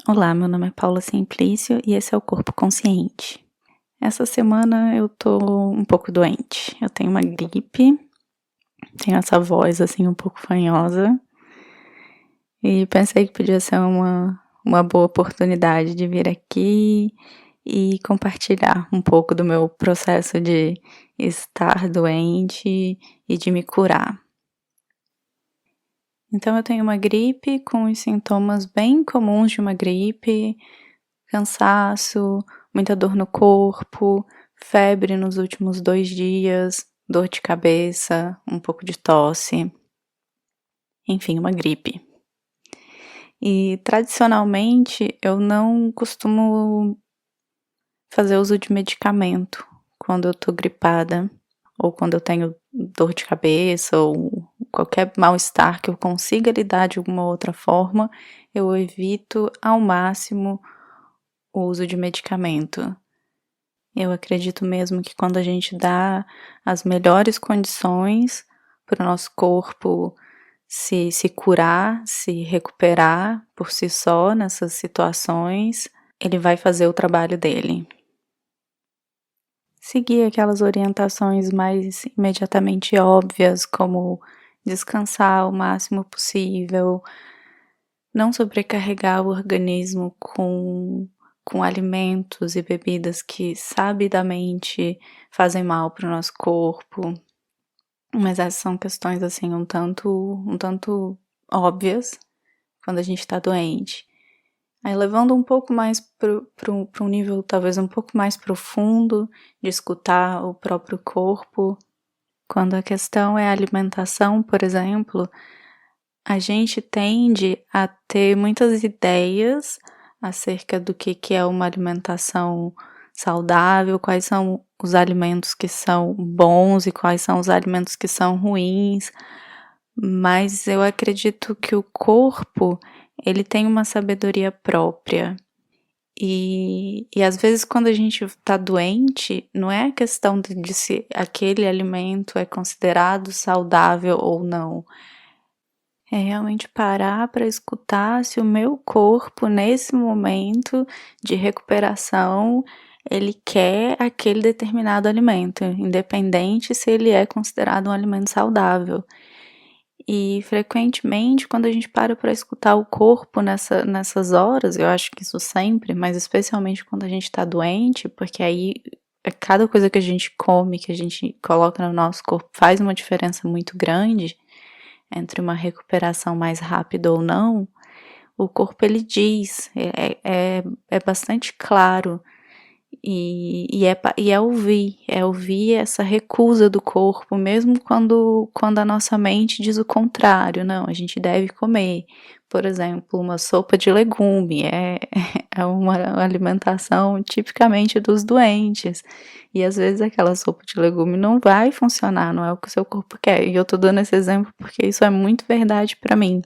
Olá, meu nome é Paula Simplício e esse é o Corpo Consciente. Essa semana eu tô um pouco doente. Eu tenho uma gripe, tenho essa voz assim um pouco fanhosa e pensei que podia ser uma boa oportunidade de vir aqui e compartilhar um pouco do meu processo de estar doente e de me curar. Então eu tenho uma gripe com os sintomas bem comuns de uma gripe, cansaço, muita dor no corpo, febre nos últimos 2 dias, dor de cabeça, um pouco de tosse, enfim, uma gripe. E tradicionalmente eu não costumo fazer uso de medicamento quando eu tô gripada, ou quando eu tenho dor de cabeça, ou qualquer mal-estar que eu consiga lidar de alguma outra forma, eu evito ao máximo o uso de medicamento. Eu acredito mesmo que quando a gente dá as melhores condições para o nosso corpo se curar, se recuperar por si só nessas situações, ele vai fazer o trabalho dele. Seguir aquelas orientações mais imediatamente óbvias, como descansar o máximo possível, não sobrecarregar o organismo com alimentos e bebidas que sabidamente fazem mal para o nosso corpo, mas essas são questões assim um tanto óbvias quando a gente está doente. Aí levando um pouco mais para um nível talvez um pouco mais profundo de escutar o próprio corpo, quando a questão é a alimentação, por exemplo, a gente tende a ter muitas ideias acerca do que é uma alimentação saudável, quais são os alimentos que são bons e quais são os alimentos que são ruins, mas eu acredito que o corpo, ele tem uma sabedoria própria. E às vezes quando a gente está doente, não é a questão de se aquele alimento é considerado saudável ou não. É realmente parar para escutar se o meu corpo, nesse momento de recuperação, ele quer aquele determinado alimento, independente se ele é considerado um alimento saudável. E frequentemente, quando a gente para escutar o corpo nessas horas, eu acho que isso sempre, mas especialmente quando a gente está doente, porque aí cada coisa que a gente come, que a gente coloca no nosso corpo faz uma diferença muito grande entre uma recuperação mais rápida ou não, o corpo ele diz, é bastante claro e é ouvir essa recusa do corpo, mesmo quando a nossa mente diz o contrário, não, a gente deve comer. Por exemplo, uma sopa de legume é uma alimentação tipicamente dos doentes. E às vezes aquela sopa de legume não vai funcionar, não é o que o seu corpo quer. E eu tô dando esse exemplo porque isso é muito verdade pra mim.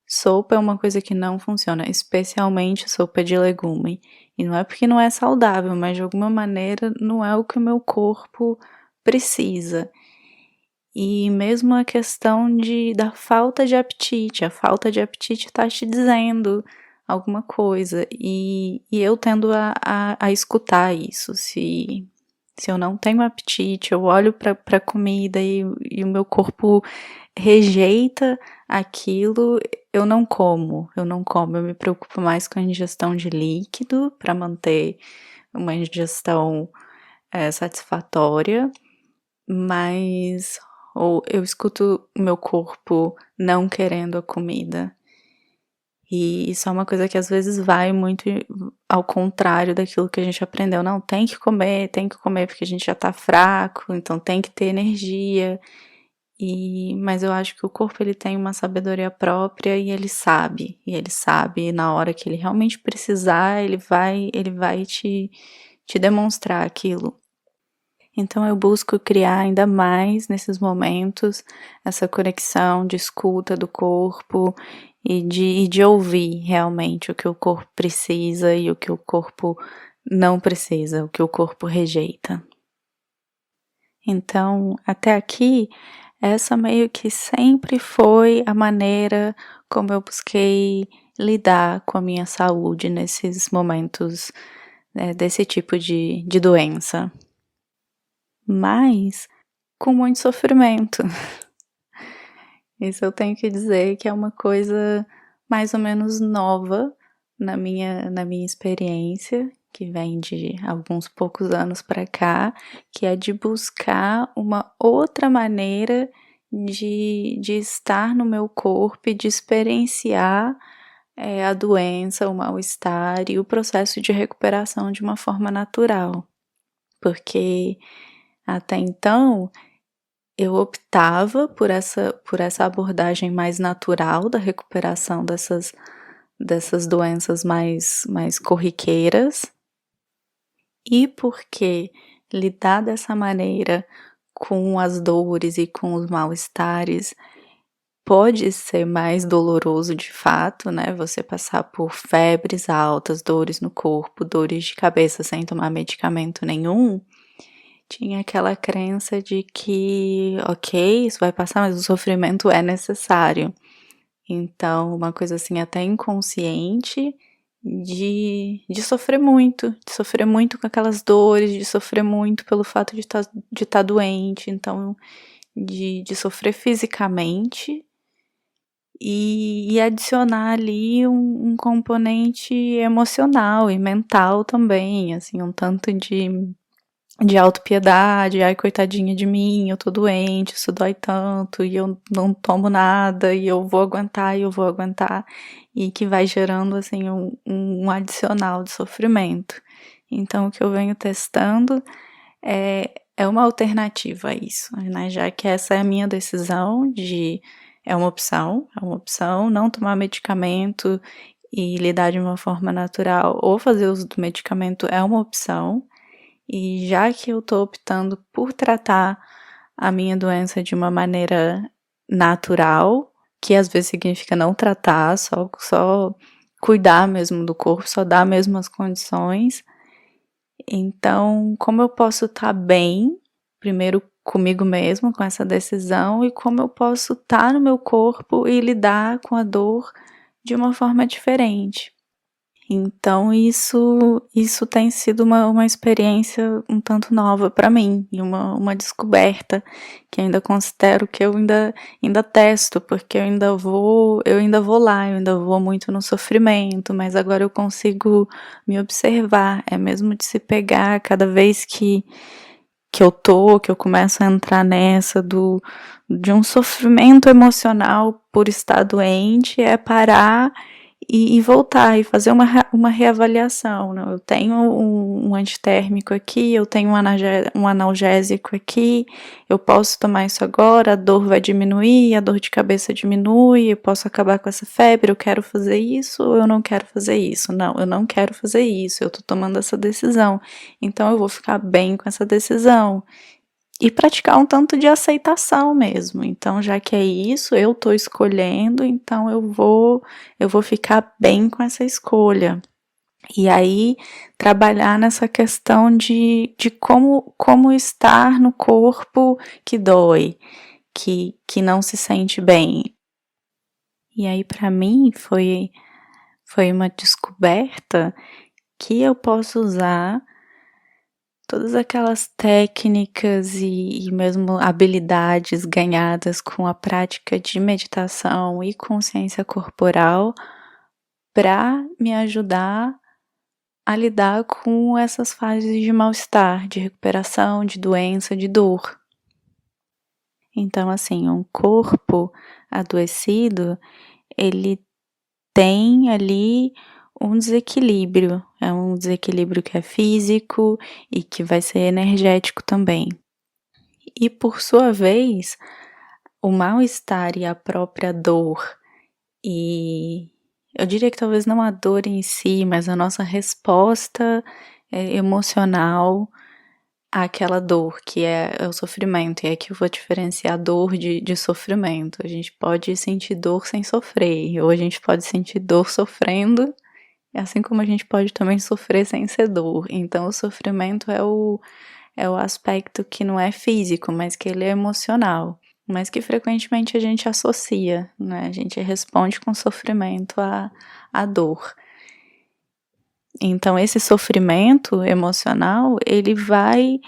Sopa é uma coisa que não funciona, especialmente sopa de legume. E não é porque não é saudável, mas de alguma maneira não é o que o meu corpo precisa. E mesmo a questão da falta de apetite, a falta de apetite está te dizendo alguma coisa. E eu tendo a escutar isso. Se eu não tenho apetite, eu olho para a comida e o meu corpo rejeita aquilo, eu me preocupo mais com a ingestão de líquido para manter uma ingestão satisfatória, mas ou eu escuto o meu corpo não querendo a comida. E isso é uma coisa que às vezes vai muito ao contrário daquilo que a gente aprendeu. Não, tem que comer porque a gente já tá fraco, então tem que ter energia. Mas eu acho que o corpo ele tem uma sabedoria própria e ele sabe na hora que ele realmente precisar, ele vai te demonstrar aquilo. Então eu busco criar ainda mais nesses momentos essa conexão de escuta do corpo e de ouvir realmente o que o corpo precisa e o que o corpo não precisa, o que o corpo rejeita. Então, até aqui, essa meio que sempre foi a maneira como eu busquei lidar com a minha saúde nesses momentos, desse tipo de doença. Mas com muito sofrimento. Isso eu tenho que dizer que é uma coisa mais ou menos nova na minha experiência, que vem de alguns poucos anos para cá, que é de buscar uma outra maneira de estar no meu corpo e de experienciar, a doença, o mal-estar e o processo de recuperação de uma forma natural. Porque até então eu optava por essa abordagem mais natural da recuperação dessas doenças mais corriqueiras, e porque lidar dessa maneira com as dores e com os mal-estares pode ser mais doloroso de fato, né, você passar por febres altas, dores no corpo, dores de cabeça sem tomar medicamento nenhum. Tinha aquela crença de que, ok, isso vai passar, mas o sofrimento é necessário. Então, uma coisa assim até inconsciente de sofrer muito com aquelas dores, de sofrer muito pelo fato de estar doente, então de sofrer fisicamente e adicionar ali um componente emocional e mental também, assim, um tanto de autopiedade, ai coitadinha de mim, eu tô doente, isso dói tanto, e eu não tomo nada, e eu vou aguentar, e que vai gerando assim um adicional de sofrimento. Então o que eu venho testando é uma alternativa a isso, né? Já que essa é a minha decisão é uma opção, não tomar medicamento e lidar de uma forma natural ou fazer uso do medicamento é uma opção. E já que eu tô optando por tratar a minha doença de uma maneira natural, que às vezes significa não tratar, só cuidar mesmo do corpo, só dar mesmo as condições. Então, como eu posso estar bem, primeiro comigo mesmo, com essa decisão, e como eu posso estar no meu corpo e lidar com a dor de uma forma diferente. Então isso tem sido uma experiência um tanto nova para mim e uma descoberta que ainda considero que eu ainda testo, porque eu ainda vou lá, eu ainda vou muito no sofrimento, mas agora eu consigo me observar, é mesmo de se pegar cada vez que eu começo a entrar nessa de um sofrimento emocional por estar doente, é parar e voltar e fazer uma reavaliação, né? Eu tenho um antitérmico aqui, eu tenho um analgésico aqui, eu posso tomar isso agora, a dor vai diminuir, a dor de cabeça diminui, eu posso acabar com essa febre, eu quero fazer isso ou eu não quero fazer isso? Não, eu não quero fazer isso, eu tô tomando essa decisão, então eu vou ficar bem com essa decisão. E praticar um tanto de aceitação mesmo. Então, já que é isso, eu tô escolhendo, então eu vou ficar bem com essa escolha. E aí, trabalhar nessa questão de como estar no corpo que dói, que não se sente bem. E aí, para mim, foi uma descoberta que eu posso usar todas aquelas técnicas e mesmo habilidades ganhadas com a prática de meditação e consciência corporal para me ajudar a lidar com essas fases de mal-estar, de recuperação, de doença, de dor. Então, assim, um corpo adoecido, ele tem ali um desequilíbrio. É um desequilíbrio que é físico e que vai ser energético também. E por sua vez, o mal-estar e a própria dor, e eu diria que talvez não a dor em si, mas a nossa resposta emocional àquela dor, que é o sofrimento. E é que eu vou diferenciar dor de sofrimento. A gente pode sentir dor sem sofrer, ou a gente pode sentir dor sofrendo, assim como a gente pode também sofrer sem ser dor. Então, o sofrimento é o aspecto que não é físico, mas que ele é emocional. mas que frequentemente a gente associa, né? A gente responde com sofrimento à dor. Então esse sofrimento emocional, ele vai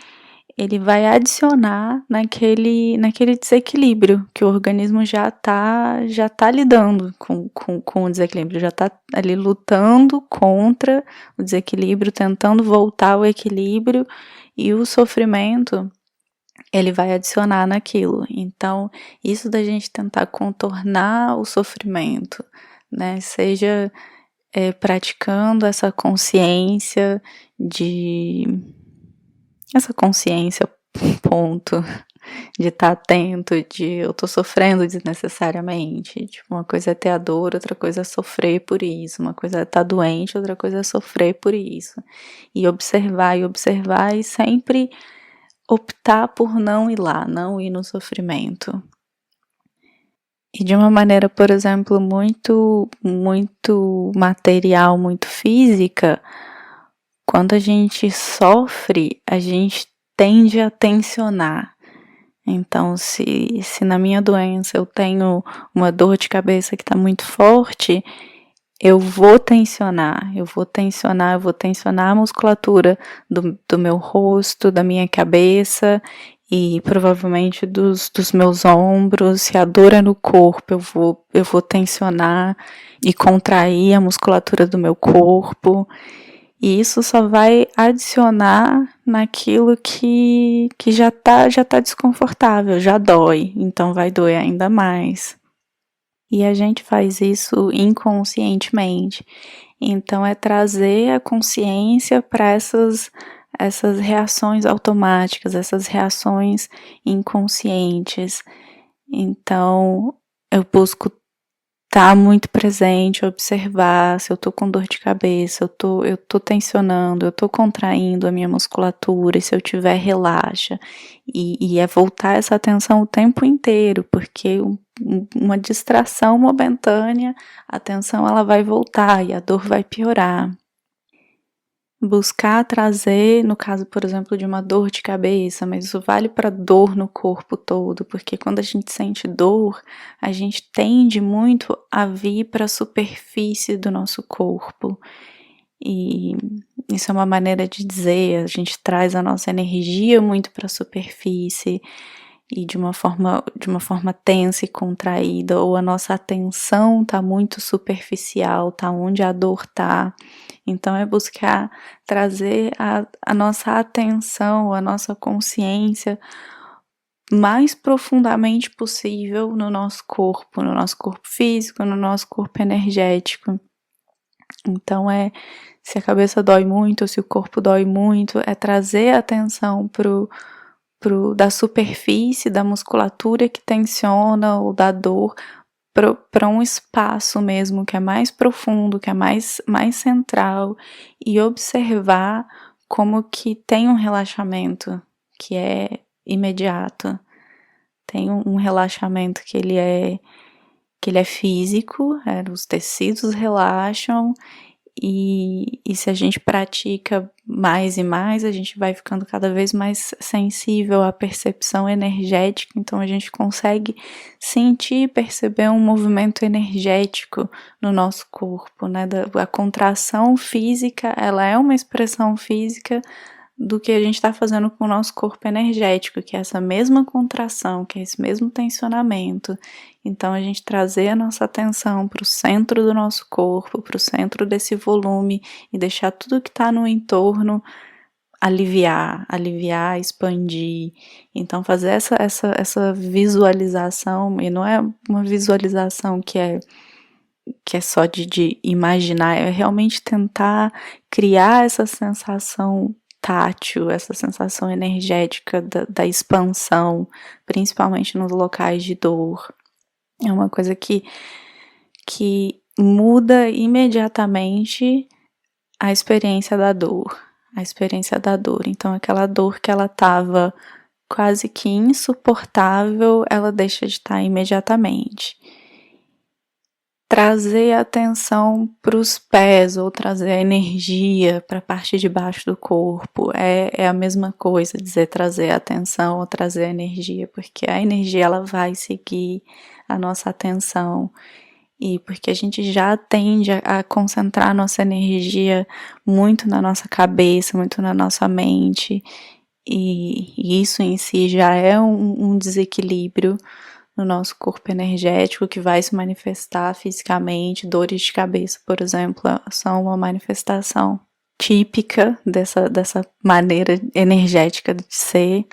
adicionar naquele desequilíbrio que o organismo já tá lidando com o desequilíbrio, já tá ali lutando contra o desequilíbrio, tentando voltar ao equilíbrio, e o sofrimento ele vai adicionar naquilo. Então, isso da gente tentar contornar o sofrimento, né? Seja praticando essa consciência, ponto, de estar atento, de eu tô sofrendo desnecessariamente. Tipo, uma coisa é ter a dor, outra coisa é sofrer por isso. Uma coisa é estar doente, outra coisa é sofrer por isso. E observar e sempre optar por não ir lá, não ir no sofrimento. E de uma maneira, por exemplo, muito material, muito física, quando a gente sofre, a gente tende a tensionar. Então, se na minha doença eu tenho uma dor de cabeça que está muito forte, eu vou tensionar a musculatura do meu rosto, da minha cabeça e provavelmente dos meus ombros. Se a dor é no corpo, eu vou tensionar e contrair a musculatura do meu corpo. E isso só vai adicionar naquilo que já tá desconfortável, já dói, então vai doer ainda mais. E a gente faz isso inconscientemente. Então é trazer a consciência para essas reações automáticas, essas reações inconscientes. Então eu busco estar muito presente, observar se eu tô com dor de cabeça, eu tô tensionando, eu tô contraindo a minha musculatura, e se eu tiver, relaxa. E é voltar essa atenção o tempo inteiro, porque uma distração momentânea, a atenção ela vai voltar e a dor vai piorar. Buscar trazer, no caso, por exemplo, de uma dor de cabeça, mas isso vale para dor no corpo todo, porque quando a gente sente dor, a gente tende muito a vir para a superfície do nosso corpo. E isso é uma maneira de dizer, a gente traz a nossa energia muito para a superfície e de uma forma tensa e contraída, ou a nossa atenção está muito superficial, tá onde a dor tá. Então é buscar trazer a nossa atenção, a nossa consciência mais profundamente possível no nosso corpo físico, no nosso corpo energético. Então se a cabeça dói muito, ou se o corpo dói muito, é trazer a atenção da superfície, da musculatura que tensiona ou da dor, para um espaço mesmo que é mais profundo, que é mais central, e observar como que tem um relaxamento que é imediato. Tem um relaxamento que ele é físico, os tecidos relaxam, e se a gente pratica mais e mais, a gente vai ficando cada vez mais sensível à percepção energética, então a gente consegue sentir e perceber um movimento energético no nosso corpo, né? A contração física, ela é uma expressão física do que a gente está fazendo com o nosso corpo energético, que é essa mesma contração, que é esse mesmo tensionamento. Então a gente trazer a nossa atenção para o centro do nosso corpo, para o centro desse volume, e deixar tudo que está no entorno aliviar, expandir. Então fazer essa visualização, e não é uma visualização que é só de imaginar, é realmente tentar criar essa sensação tátil, essa sensação energética da expansão, principalmente nos locais de dor. É uma coisa que muda imediatamente a experiência da dor. Então, aquela dor que ela estava quase que insuportável, ela deixa de estar imediatamente. trazer a atenção para os pés ou trazer a energia para a parte de baixo do corpo é a mesma coisa dizer trazer a atenção ou trazer a energia, porque a energia ela vai seguir a nossa atenção e porque a gente já tende a concentrar a nossa energia muito na nossa cabeça, muito na nossa mente e isso em si já é um desequilíbrio no nosso corpo energético que vai se manifestar fisicamente. Dores de cabeça, por exemplo, são uma manifestação típica dessa maneira energética de ser.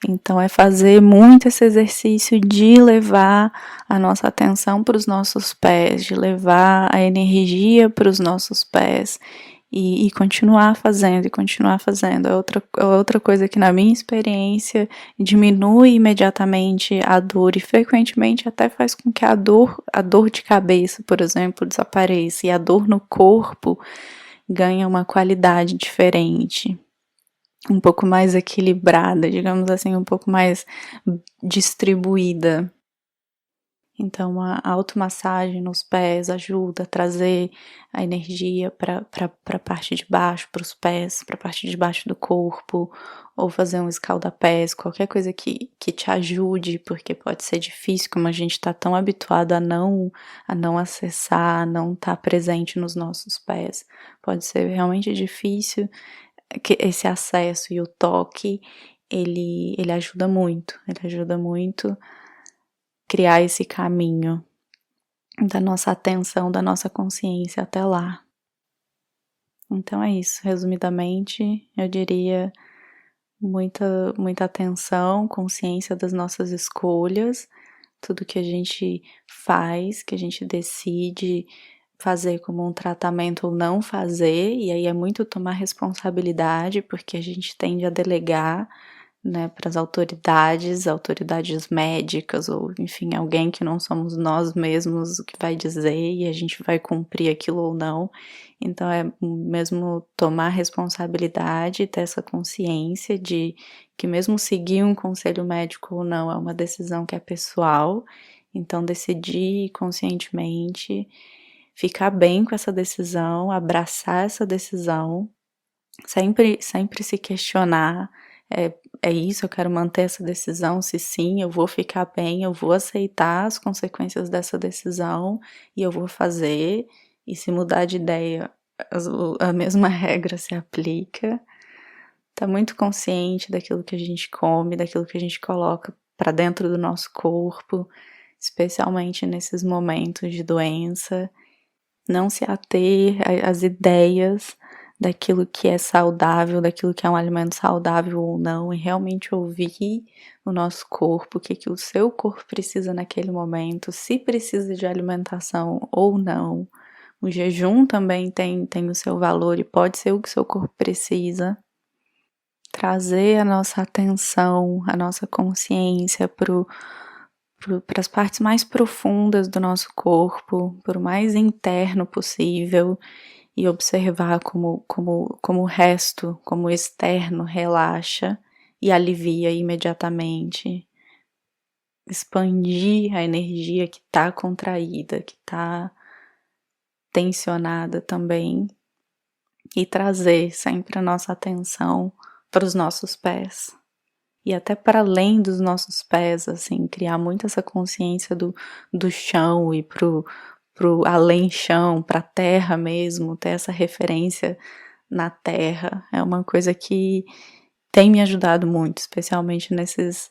Então, é fazer muito esse exercício de levar a nossa atenção para os nossos pés, de levar a energia para os nossos pés e continuar fazendo, e continuar fazendo. Outra coisa que, na minha experiência, diminui imediatamente a dor e frequentemente até faz com que a dor de cabeça, por exemplo, desapareça e a dor no corpo ganha uma qualidade diferente, um pouco mais equilibrada, digamos assim, um pouco mais distribuída. Então, a automassagem nos pés ajuda a trazer a energia para a parte de baixo, para os pés, para a parte de baixo do corpo, ou fazer um escaldapés, qualquer coisa que te ajude, porque pode ser difícil, como a gente está tão habituado a não acessar, a não estar presente nos nossos pés. Pode ser realmente difícil que esse acesso e o toque, ele ajuda muito, criar esse caminho da nossa atenção, da nossa consciência até lá. Então é isso, resumidamente, eu diria muita atenção, consciência das nossas escolhas, tudo que a gente faz, que a gente decide fazer como um tratamento ou não fazer, e aí é muito tomar responsabilidade, porque a gente tende a delegar, né, para as autoridades médicas, ou enfim, alguém que não somos nós mesmos o que vai dizer e a gente vai cumprir aquilo ou não. Então é mesmo tomar responsabilidade, ter essa consciência de que mesmo seguir um conselho médico ou não é uma decisão que é pessoal, então decidir conscientemente, ficar bem com essa decisão, abraçar essa decisão, sempre se questionar, é isso, eu quero manter essa decisão, se sim, eu vou ficar bem, eu vou aceitar as consequências dessa decisão e eu vou fazer, e se mudar de ideia, a mesma regra se aplica. Tá muito consciente daquilo que a gente come, daquilo que a gente coloca para dentro do nosso corpo, especialmente nesses momentos de doença. Não se ater às ideias daquilo que é saudável, daquilo que é um alimento saudável ou não, e realmente ouvir o nosso corpo, o que o seu corpo precisa naquele momento, se precisa de alimentação ou não. O jejum também tem o seu valor e pode ser o que o seu corpo precisa. Trazer a nossa atenção, a nossa consciência para as partes mais profundas do nosso corpo, para o mais interno possível, e observar como o resto, como o externo relaxa e alivia imediatamente. Expandir a energia que está contraída, que está tensionada também, e trazer sempre a nossa atenção para os nossos pés. E até para além dos nossos pés, assim, criar muito essa consciência do chão e pro além chão, para a terra mesmo, ter essa referência na terra. É uma coisa que tem me ajudado muito, especialmente nesses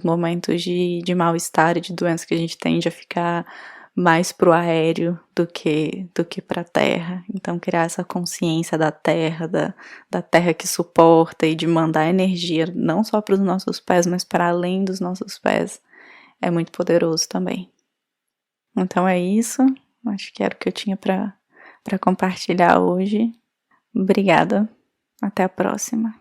momentos de mal-estar e de doença que a gente tende a ficar mais pro aéreo do que para a terra. Então criar essa consciência da terra que suporta e de mandar energia não só para os nossos pés, mas para além dos nossos pés é muito poderoso também. Então é isso, acho que era o que eu tinha para compartilhar hoje. Obrigada, até a próxima.